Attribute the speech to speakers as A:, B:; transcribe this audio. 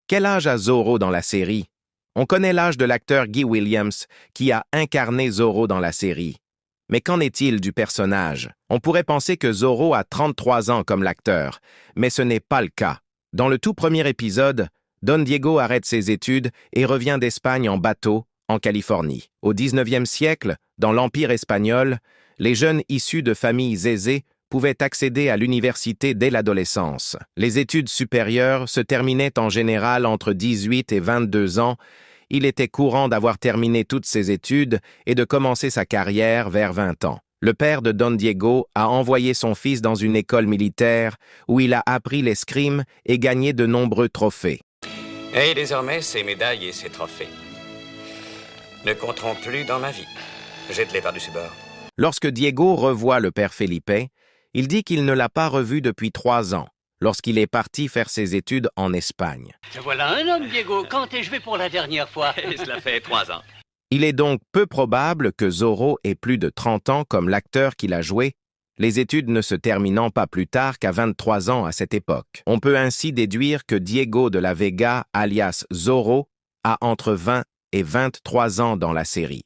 A: Quel âge a Zorro dans la série? On connaît l'âge de l'acteur Guy Williams, qui a incarné Zorro dans la série. Mais qu'en est-il du personnage? On pourrait penser que Zorro a 33 ans comme l'acteur, mais ce n'est pas le cas. Dans le tout premier épisode, Don Diego arrête ses études et revient d'Espagne en bateau, en Californie. Au XIXe siècle, dans l'Empire espagnol, les jeunes issus de familles aisées pouvaient accéder à l'université dès l'adolescence. Les études supérieures se terminaient en général entre 18 et 22 ans. Il était courant d'avoir terminé toutes ses études et de commencer sa carrière vers 20 ans. Le père de Don Diego a envoyé son fils dans une école militaire où il a appris l'escrime et gagné de nombreux trophées.
B: Et désormais, ces médailles et ces trophées ne compteront plus dans ma vie. Jette-les par-dessus bord.
A: Lorsque Diego revoit le père Felipe, il dit qu'il ne l'a pas revu depuis 3 ans, lorsqu'il est parti faire ses études en Espagne.
C: Te voilà un homme, Diego. Quand t'es joué pour la dernière fois?
D: Cela fait 3 ans.
A: Il est donc peu probable que Zorro ait plus de 30 ans comme l'acteur qu'il a joué, les études ne se terminant pas plus tard qu'à 23 ans à cette époque. On peut ainsi déduire que Diego de la Vega, alias Zorro, a entre 20 et 23 ans dans la série.